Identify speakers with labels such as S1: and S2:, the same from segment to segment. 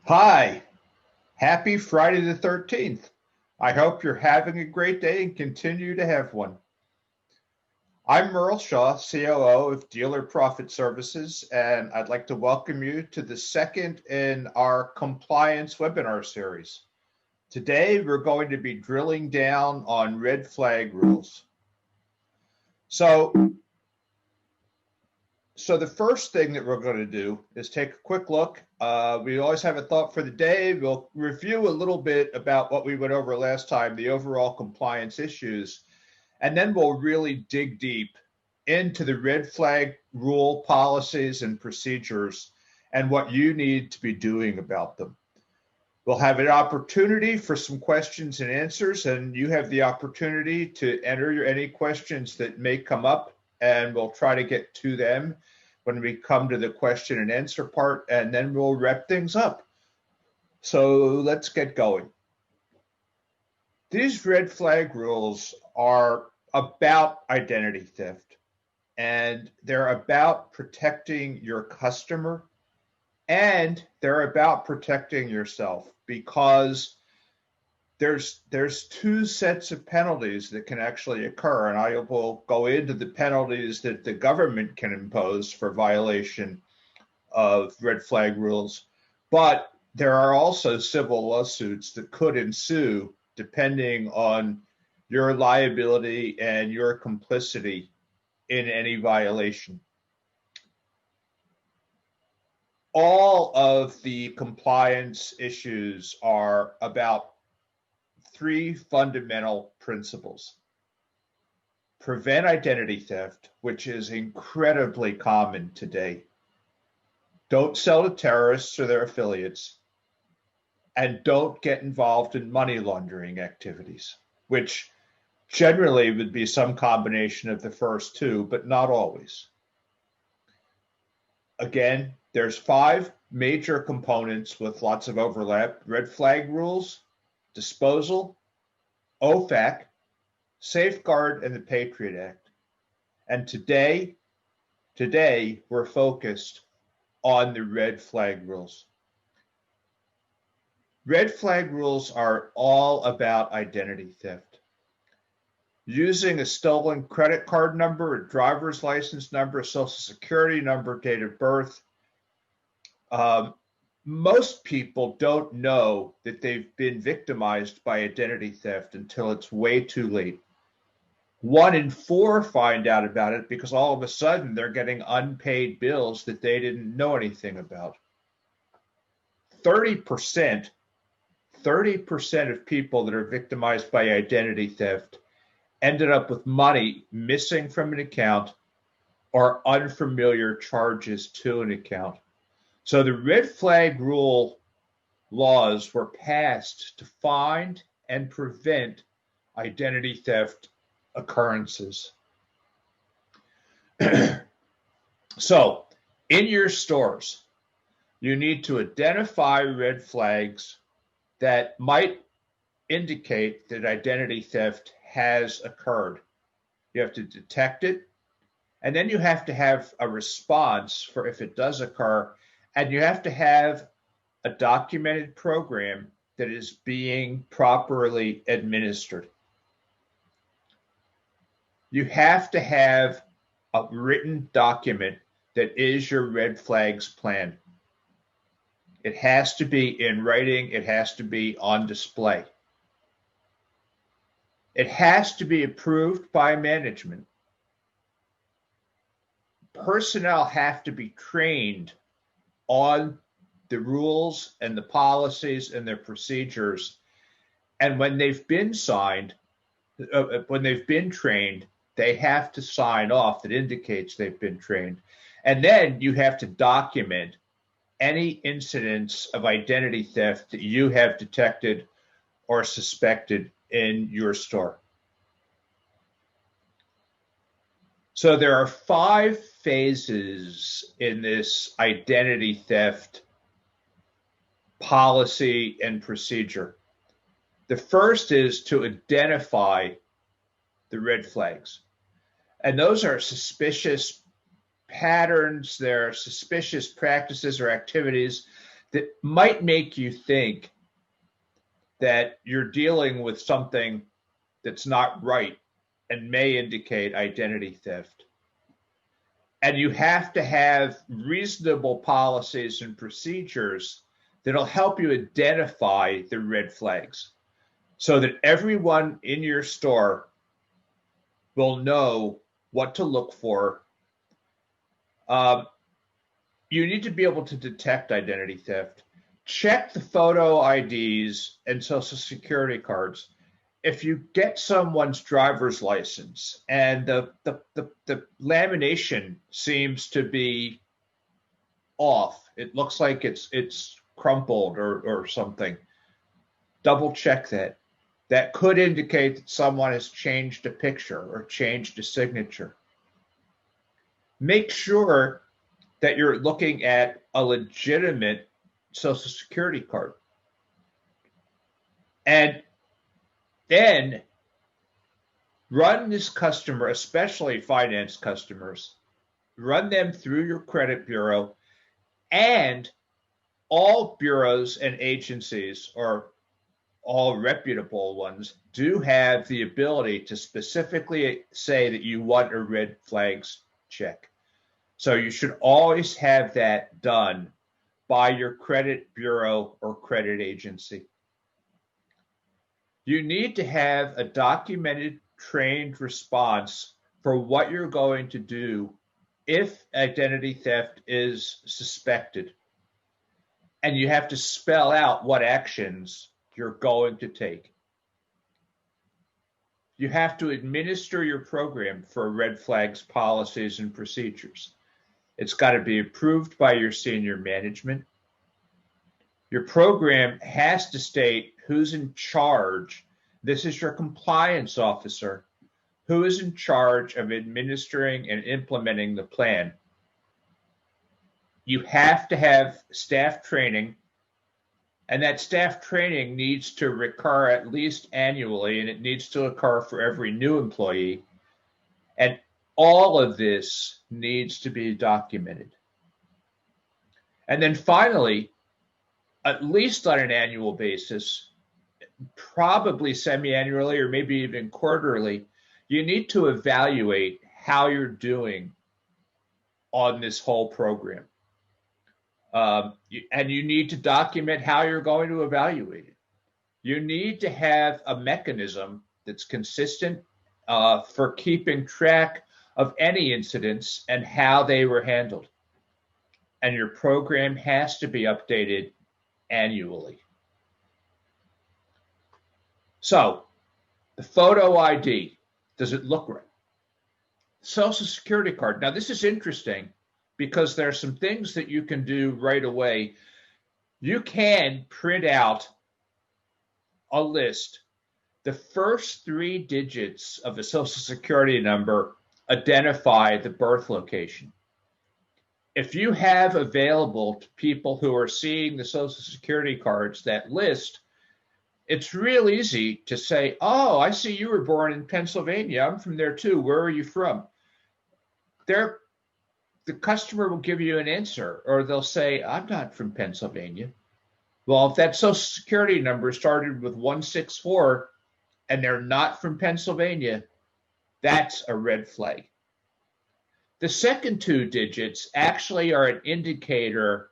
S1: Hi, happy Friday the 13th. I hope you're having a great day and continue to have one. I'm Merle Shaw, COO of Dealer Profit Services, and I'd like to welcome you to the second in our compliance webinar series. Today, we're going to be drilling down on red flag rules. So the first thing that we're going to do is take a quick look. We always have a thought for the day. We'll review a little bit about what we went over last time, the overall compliance issues, and then we'll really dig deep into the red flag rule policies and procedures and what you need to be doing about them. We'll have an opportunity for some questions and answers, and you have the opportunity to enter any questions that may come up, and we'll try to get to them when we come to the question and answer part, and then we'll wrap things up. So let's get going. These red flag rules are about identity theft, and they're about protecting your customer, and they're about protecting yourself, because there's two sets of penalties that can actually occur, and I will go into the penalties that the government can impose for violation of red flag rules. But there are also civil lawsuits that could ensue depending on your liability and your complicity in any violation. All of the compliance issues are about three fundamental principles. Prevent identity theft, which is incredibly common today. Don't sell to terrorists or their affiliates. And don't get involved in money laundering activities, which generally would be some combination of the first two, but not always. Again, there's 5 major components with lots of overlap: red flag rules, disposal, OFAC, Safeguard, and the Patriot Act. And today we're focused on the red flag rules. Red flag rules are all about identity theft. Using a stolen credit card number, a driver's license number, a social security number, date of birth. Most people don't know that they've been victimized by identity theft until it's way too late. 1 in 4 find out about it because all of a sudden they're getting unpaid bills that they didn't know anything about. 30% of people that are victimized by identity theft ended up with money missing from an account or unfamiliar charges to an account. So the red flag rule laws were passed to find and prevent identity theft occurrences. So in your stores, you need to identify red flags that might indicate that identity theft has occurred. You have to detect it, and then you have to have a response for if it does occur, and you have to have a documented program that is being properly administered. You have to have a written document that is your red flags plan. It has to be in writing. It has to be on display. It has to be approved by management. Personnel have to be trained on the rules and the policies and their procedures. And when they've been trained, they have to sign off that indicates they've been trained. And then you have to document any incidents of identity theft that you have detected or suspected in your store. So there are 5 phases in this identity theft policy and procedure. The first is to identify the red flags. And those are suspicious patterns, they're suspicious practices or activities that might make you think that you're dealing with something that's not right and may indicate identity theft. And you have to have reasonable policies and procedures that'll help you identify the red flags so that everyone in your store will know what to look for. You need to be able to detect identity theft. Check the photo IDs and social security cards. If you get someone's driver's license and the lamination seems to be off, it looks like it's crumpled or something, double check that. That could indicate that someone has changed a picture or changed a signature. Make sure that you're looking at a legitimate social security card. And then run this customer, especially finance customers, run them through your credit bureau, and all bureaus and agencies, or all reputable ones, do have the ability to specifically say that you want a red flags check. So you should always have that done by your credit bureau or credit agency. You need to have a documented, trained response for what you're going to do if identity theft is suspected. And you have to spell out what actions you're going to take. You have to administer your program for red flags, policies, and procedures. It's got to be approved by your senior management. Your program has to state who's in charge. This is your compliance officer, who is in charge of administering and implementing the plan. You have to have staff training, and that staff training needs to recur at least annually, and it needs to occur for every new employee. And all of this needs to be documented. And then finally, at least on an annual basis, probably semi-annually or maybe even quarterly, you need to evaluate how you're doing on this whole program. And you need to document how you're going to evaluate it. You need to have a mechanism that's consistent for keeping track of any incidents and how they were handled. And your program has to be updated annually. So, the photo ID, does it look right? Social Security card. Now, this is interesting because there are some things that you can do right away. You can print out a list. The first 3 digits of a Social Security number identify the birth location. If you have available to people who are seeing the Social Security cards that list, it's real easy to say, oh, I see you were born in Pennsylvania. I'm from there too. Where are you from? The customer will give you an answer, or they'll say, I'm not from Pennsylvania. Well, if that Social Security number started with 164 and they're not from Pennsylvania, that's a red flag. The second 2 digits actually are an indicator,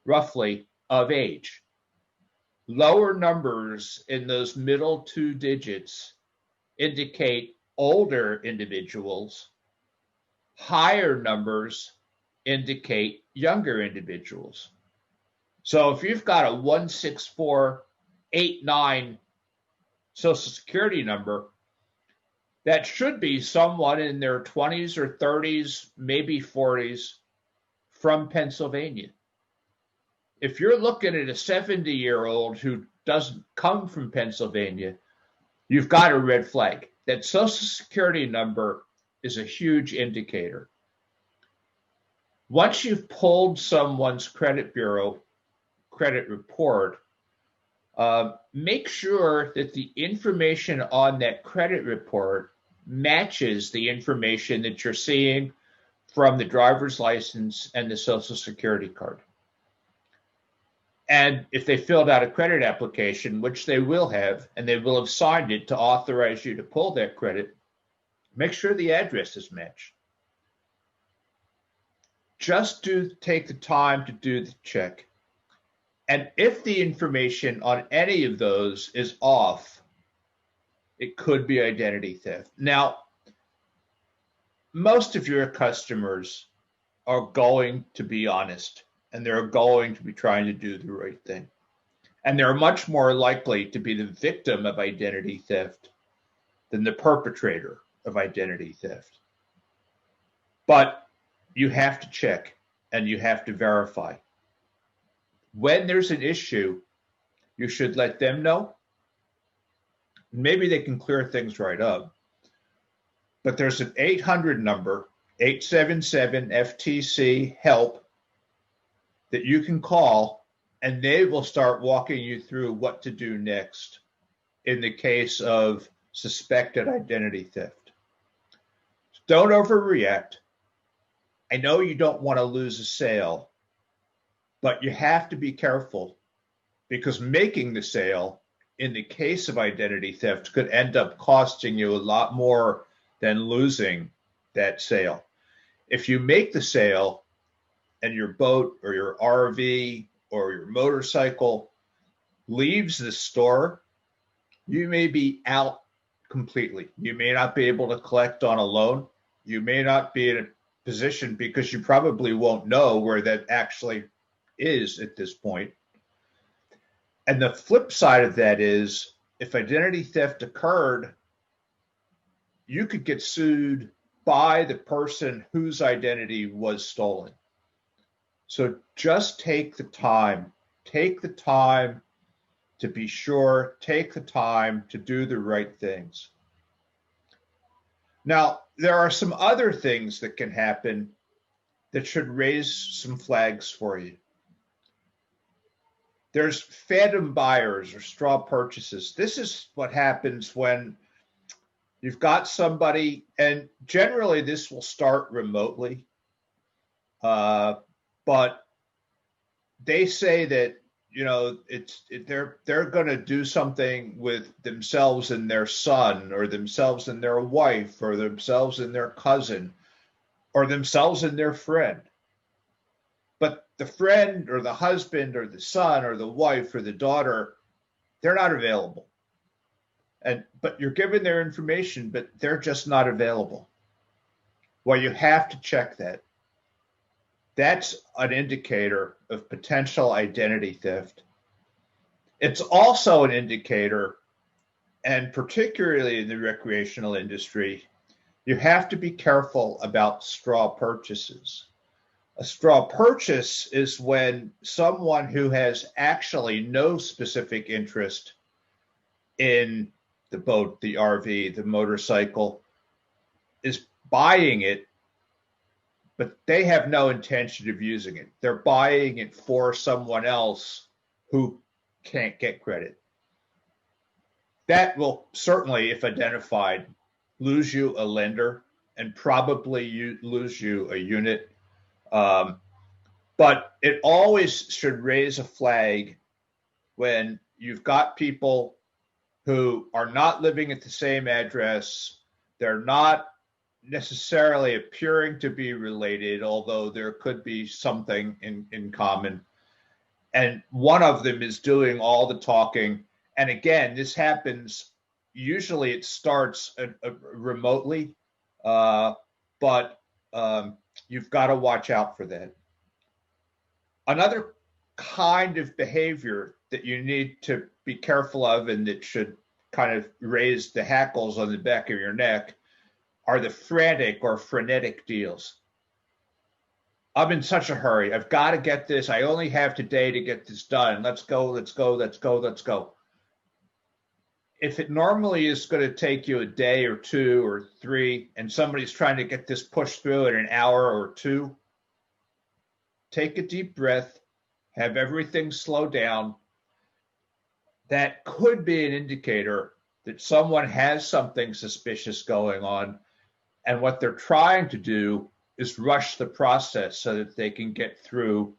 S1: roughly, of age. Lower numbers in those middle 2 digits indicate older individuals. Higher numbers indicate younger individuals. So if you've got a 16489 Social Security number, that should be someone in their 20s or 30s, maybe 40s, from Pennsylvania. If you're looking at a 70-year-old who doesn't come from Pennsylvania, you've got a red flag. That Social Security number is a huge indicator. Once you've pulled someone's credit bureau credit report, make sure that the information on that credit report matches the information that you're seeing from the driver's license and the Social Security card. And if they filled out a credit application, which they will have, and they will have signed it to authorize you to pull that credit, make sure the address is matched. Just take the time to do the check. And if the information on any of those is off, it could be identity theft. Now, most of your customers are going to be honest, and they're going to be trying to do the right thing. And they're much more likely to be the victim of identity theft than the perpetrator of identity theft. But you have to check and you have to verify. When there's an issue, you should let them know. Maybe they can clear things right up. But there's an 800 number, 877-FTC-HELP, that you can call, and they will start walking you through what to do next in the case of suspected identity theft. Don't overreact. I know you don't want to lose a sale, but you have to be careful, because making the sale in the case of identity theft could end up costing you a lot more than losing that sale. If you make the sale and your boat or your RV or your motorcycle leaves the store, you may be out completely. You may not be able to collect on a loan. You may not be in a position, because you probably won't know where that actually is at this point. And the flip side of that is, if identity theft occurred, you could get sued by the person whose identity was stolen. So just take the time to be sure, take the time to do the right things. Now, there are some other things that can happen that should raise some flags for you. There's phantom buyers or straw purchases. This is what happens when you've got somebody, and generally this will start remotely, but they say that, they're going to do something with themselves and their son, or themselves and their wife, or themselves and their cousin, or themselves and their friend. But the friend or the husband or the son or the wife or the daughter, they're not available. But you're given their information, but they're just not available. Well, you have to check that. That's an indicator of potential identity theft. It's also an indicator, and particularly in the recreational industry, you have to be careful about straw purchases. A straw purchase is when someone who has actually no specific interest in the boat, the RV, the motorcycle, is buying it, but they have no intention of using it. They're buying it for someone else who can't get credit. That will certainly, if identified, lose you a lender and probably lose you a unit. But it always should raise a flag when you've got people who are not living at the same address. They're not necessarily appearing to be related, although there could be something in common. And one of them is doing all the talking. And again, this happens, usually it starts remotely, but you've got to watch out for that. Another kind of behavior that you need to be careful of, and that should kind of raise the hackles on the back of your neck, are the frantic or frenetic deals. I'm in such a hurry. I've got to get this. I only have today to get this done. Let's go, let's go, let's go, let's go. If it normally is going to take you a day or two or three, and somebody's trying to get this pushed through in an hour or two, take a deep breath, have everything slow down. That could be an indicator that someone has something suspicious going on, and what they're trying to do is rush the process so that they can get through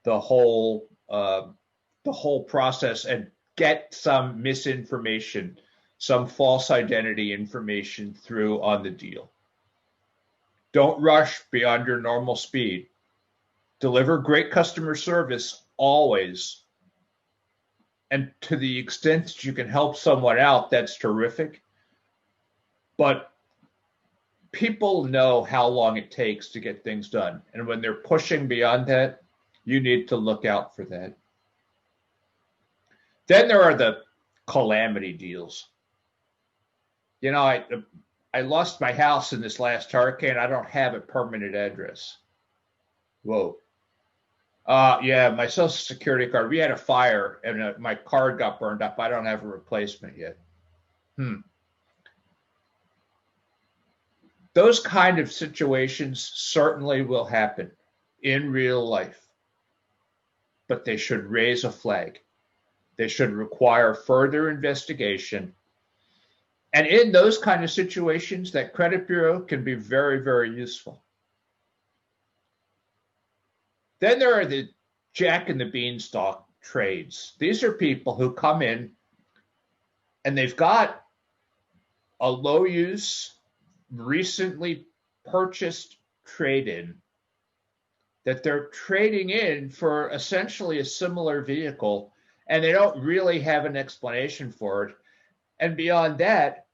S1: the whole the whole process and get some misinformation, some false identity information through on the deal. Don't rush beyond your normal speed. Deliver great customer service always. And to the extent that you can help someone out, that's terrific. But people know how long it takes to get things done. And when they're pushing beyond that, you need to look out for that. Then there are the calamity deals. You know, I lost my house in this last hurricane. I don't have a permanent address. Whoa. Yeah, my social security card. We had a fire and my card got burned up. I don't have a replacement yet. Those kind of situations certainly will happen in real life, but they should raise a flag. They should require further investigation. And in those kind of situations, that credit bureau can be very, very useful. Then there are the Jack and the Beanstalk trades. These are people who come in and they've got a low use, recently purchased trade-in that they're trading in for essentially a similar vehicle, and they don't really have an explanation for it. And beyond that,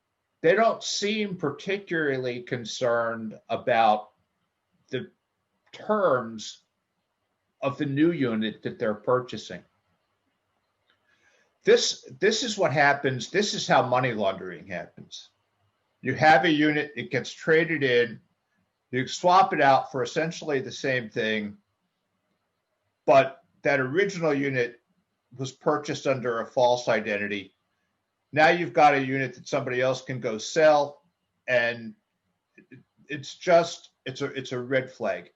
S1: they don't seem particularly concerned about the terms of the new unit that they're purchasing. This is what happens. This is how money laundering happens. You have a unit, it gets traded in, you swap it out for essentially the same thing, but that original unit was purchased under a false identity. Now you've got a unit that somebody else can go sell, and it's a red flag.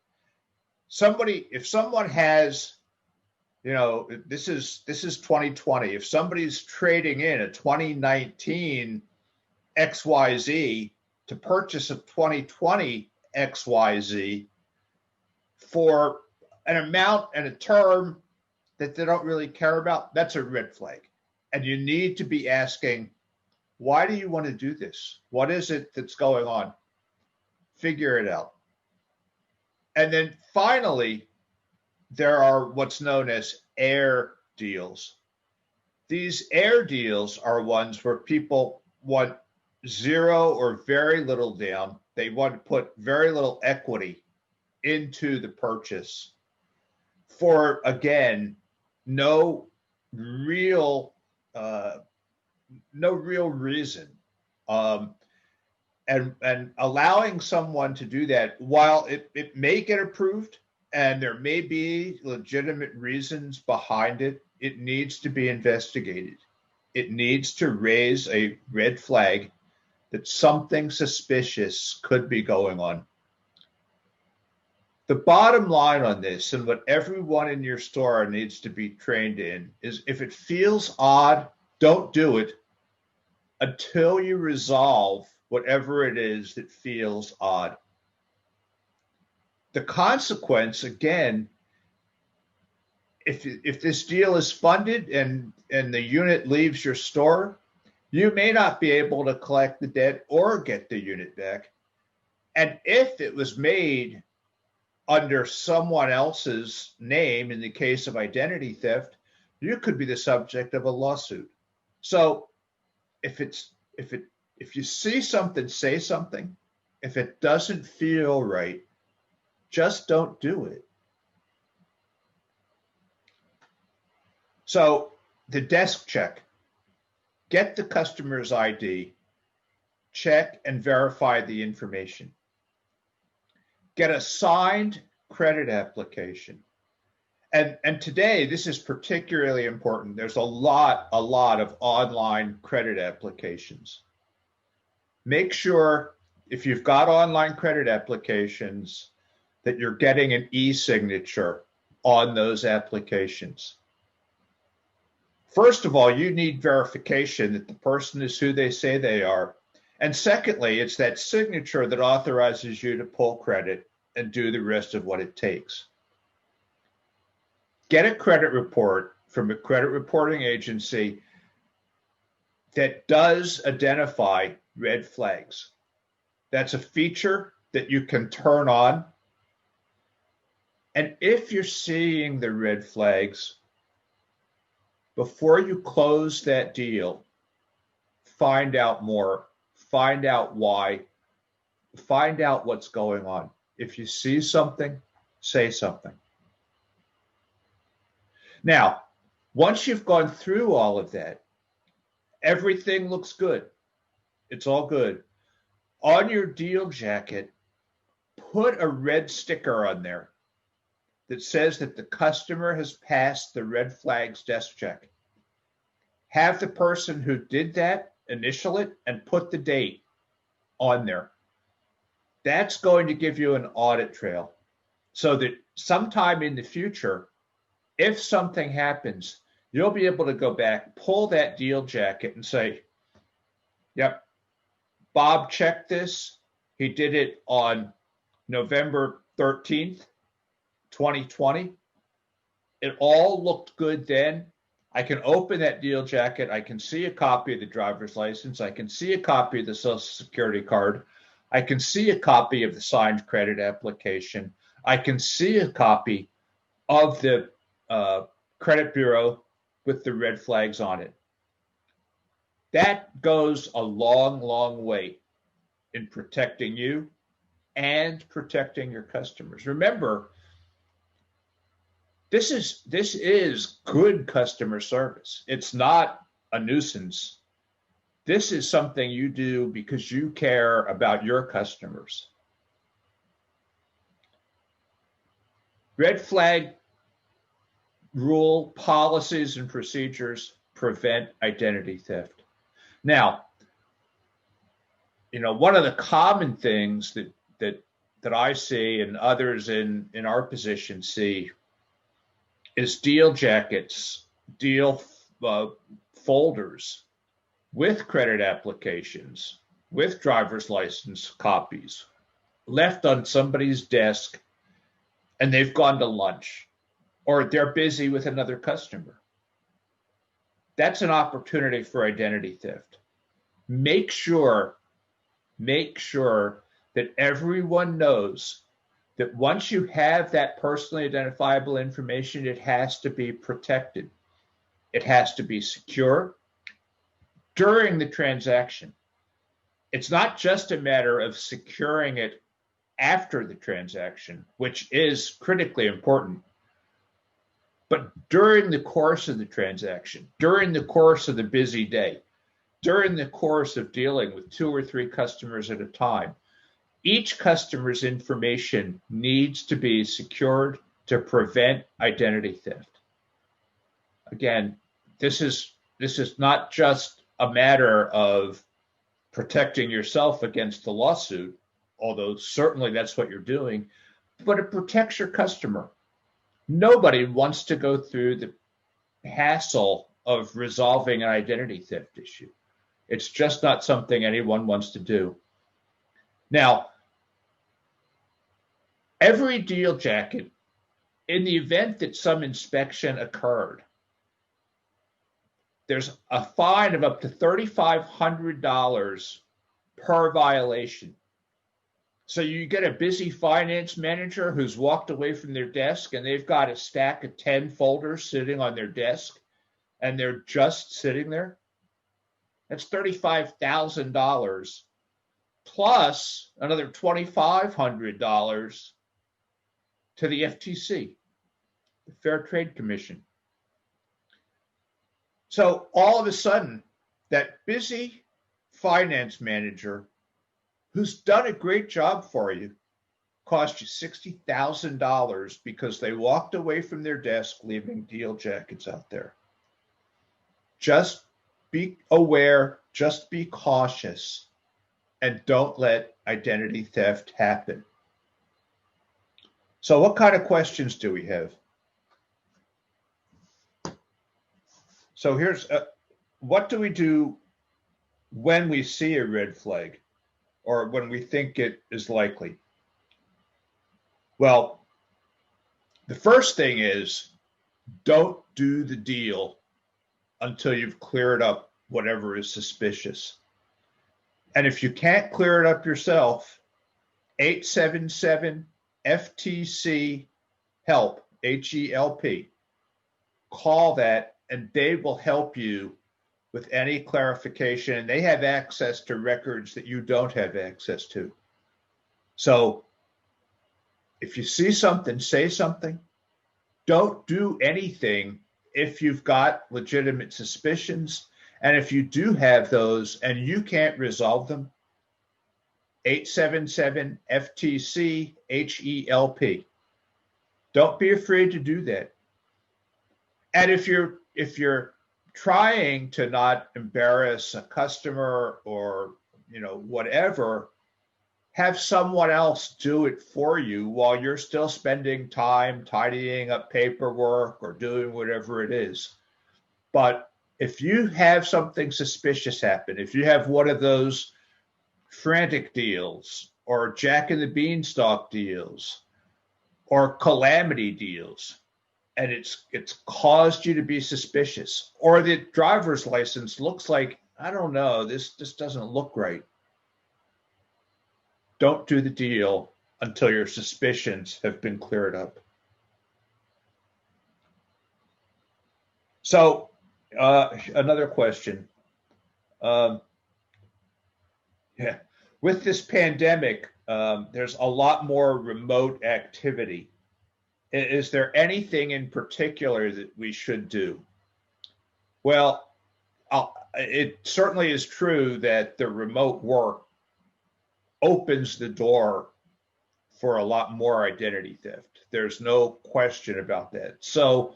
S1: If someone has, this is 2020. If somebody's trading in a 2019 XYZ to purchase a 2020 XYZ for an amount and a term that they don't really care about, that's a red flag. And you need to be asking, why do you want to do this? What is it that's going on? Figure it out. And then finally, there are what's known as air deals. These air deals are ones where people want zero or very little down. They want to put very little equity into the purchase for, again, no real reason. And allowing someone to do that, while it may get approved and there may be legitimate reasons behind it, it needs to be investigated. It needs to raise a red flag that something suspicious could be going on. The bottom line on this, and what everyone in your store needs to be trained in, is if it feels odd, don't do it until you resolve whatever it is that feels odd. The consequence, again, if this deal is funded and the unit leaves your store, you may not be able to collect the debt or get the unit back. And if it was made under someone else's name, in the case of identity theft, you could be the subject of a lawsuit. So if you see something, say something. If it doesn't feel right, just don't do it. So the desk check. Get the customer's ID, check and verify the information. Get a signed credit application. And today, this is particularly important. There's a lot of online credit applications. Make sure, if you've got online credit applications, that you're getting an e-signature on those applications. First of all, you need verification that the person is who they say they are. And secondly, it's that signature that authorizes you to pull credit and do the rest of what it takes. Get a credit report from a credit reporting agency that does identify red flags. That's a feature that you can turn on. And if you're seeing the red flags, before you close that deal, find out more, find out why, find out what's going on. If you see something, say something. Now, once you've gone through all of that, everything looks good. It's all good. On your deal jacket, put a red sticker on there that says that the customer has passed the red flags desk check. Have the person who did that initial it and put the date on there. That's going to give you an audit trail so that sometime in the future, if something happens, you'll be able to go back, pull that deal jacket and say, yep, Bob checked this. He did it on November 13th, 2020. It all looked good then. I can open that deal jacket. I can see a copy of the driver's license. I can see a copy of the Social Security card. I can see a copy of the signed credit application. I can see a copy of the credit bureau with the red flags on it. That goes a long, long way in protecting you and protecting your customers. Remember, this is good customer service. It's not a nuisance. This is something you do because you care about your customers. Red flag rule, policies, and procedures prevent identity theft. Now, one of the common things that I see and others in our position see is deal jackets, deal folders with credit applications, with driver's license copies, left on somebody's desk, and they've gone to lunch, or they're busy with another customer. That's an opportunity for identity theft. Make sure that everyone knows that once you have that personally identifiable information, it has to be protected. It has to be secure during the transaction. It's not just a matter of securing it after the transaction, which is critically important, but during the course of the transaction, during the course of the busy day, during the course of dealing with 2 or 3 customers at a time, each customer's information needs to be secured to prevent identity theft. Again, this is not just a matter of protecting yourself against the lawsuit, although certainly that's what you're doing, but it protects your customer. Nobody wants to go through the hassle of resolving an identity theft issue. It's just not something anyone wants to do. Now, every deal jacket, in the event that some inspection occurred, there's a fine of up to $3,500 per violation. So you get a busy finance manager who's walked away from their desk and they've got a stack of 10 folders sitting on their desk and they're just sitting there. That's $35,000 plus another $2,500 to the FTC, the Fair Trade Commission. So all of a sudden, that busy finance manager who's done a great job for you cost you $60,000 because they walked away from their desk leaving deal jackets out there. Just be aware, just be cautious, and don't let identity theft happen. So what kind of questions do we have? So here's, what do we do when we see a red flag or when we think it is likely? Well, the first thing is Don't do the deal until you've cleared up whatever is suspicious. And if you can't clear it up yourself, 877 FTC help, HELP. Call that and they will help you with any clarification. They have access to records that you don't have access to. So if you see something, say something. Don't do anything if you've got legitimate suspicions. And if you do have those and you can't resolve them, 877 FTC HELP. Don't be afraid to do that. And if you're trying to not embarrass a customer or whatever, have someone else do it for you while you're still spending time tidying up paperwork or doing whatever it is. But if you have something suspicious happen, if you have one of those frantic deals or Jack and the Beanstalk deals or calamity deals, and it's caused you to be suspicious, or the driver's license looks like, I don't know, this doesn't look right. Don't do the deal until your suspicions have been cleared up. So, another question. With this pandemic, there's a lot more remote activity. Is there anything in particular that we should do? Well, it certainly is true that the remote work opens the door for a lot more identity theft. There's no question about that. So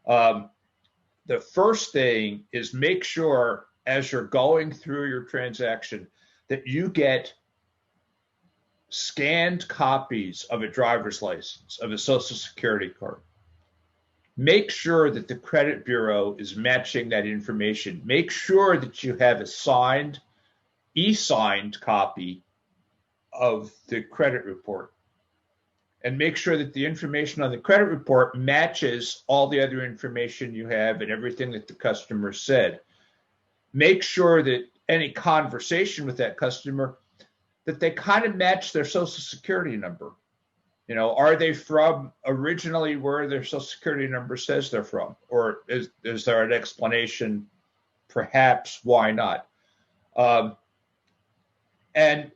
S1: the first thing is make sure as you're going through your transaction that you get scanned copies of a driver's license, of a social security card. Make sure that the credit bureau is matching that information. Make sure that you have a signed, e-signed copy of the credit report. And make sure that the information on the credit report matches all the other information you have and everything that the customer said. Make sure that any conversation with that customer, that they kind of match their social security number. Are they from originally where their social security number says they're from? Or is there an explanation, perhaps, why not? And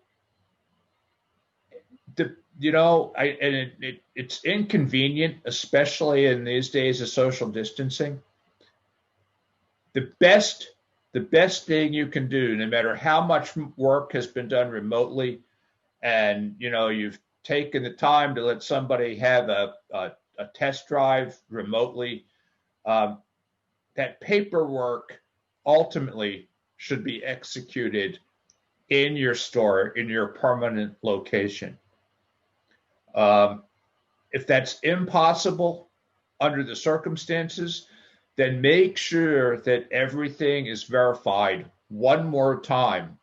S1: it's inconvenient, especially in these days of social distancing. The best thing you can do, no matter how much work has been done remotely, and you've taken the time to let somebody have a test drive remotely, that paperwork ultimately should be executed in your store, in your permanent location. If that's impossible under the circumstances, then make sure that everything is verified one more time.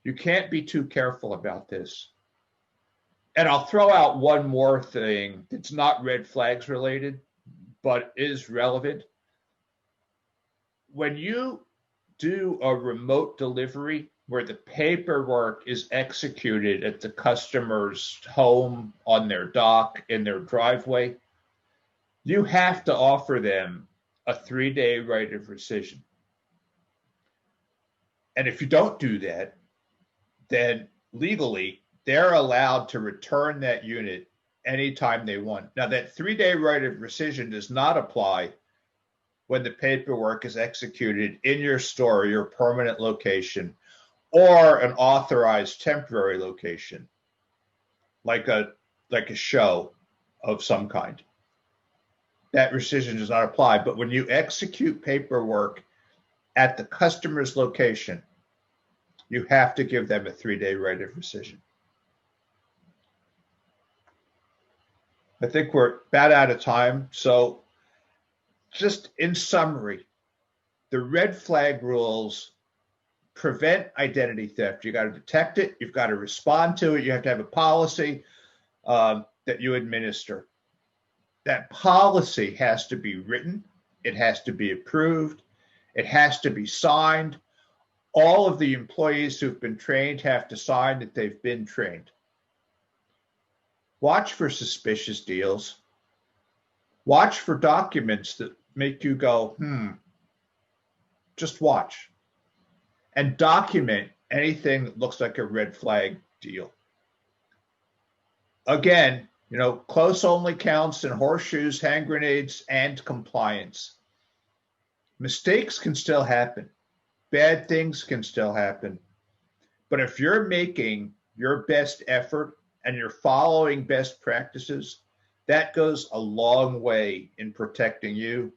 S1: You can't be too careful about this. And I'll throw out one more thing that's not red flags related, but is relevant. When you do a remote delivery where the paperwork is executed at the customer's home, on their dock, in their driveway, you have to offer them a 3-day right of rescission. And if you don't do that, then legally they're allowed to return that unit anytime they want. Now, that 3-day right of rescission does not apply when the paperwork is executed in your store, your permanent location, or an authorized temporary location, like a show of some kind. That rescission does not apply. But when you execute paperwork at the customer's location, you have to give them a 3-day right of rescission. I think we're about out of time. So just in summary, the red flag rules prevent identity theft. You got to detect it. You've got to respond to it. You have to have a policy that you administer. That policy has to be written, it has to be approved, it has to be signed. All of the employees who've been trained have to sign that they've been trained. Watch for suspicious deals. Watch for documents that make you go, just watch. And document anything that looks like a red flag deal. Again, close only counts in horseshoes, hand grenades, and compliance. Mistakes can still happen. Bad things can still happen. But if you're making your best effort and you're following best practices, that goes a long way in protecting you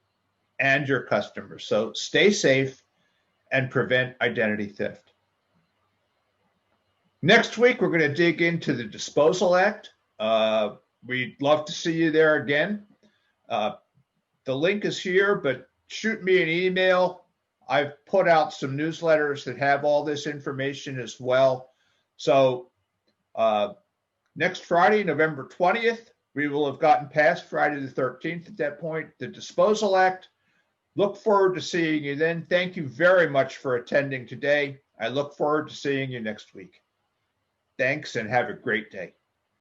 S1: and your customers. So stay safe and prevent identity theft. Next week, we're going to dig into the Disposal Act. We'd love to see you there again. The link is here, but shoot me an email. I've put out some newsletters that have all this information as well. So next Friday, November 20th, we will have gotten past Friday the 13th at that point, the Disposal Act. Look forward to seeing you then. Thank you very much for attending today. I look forward to seeing you next week. Thanks and have a great day.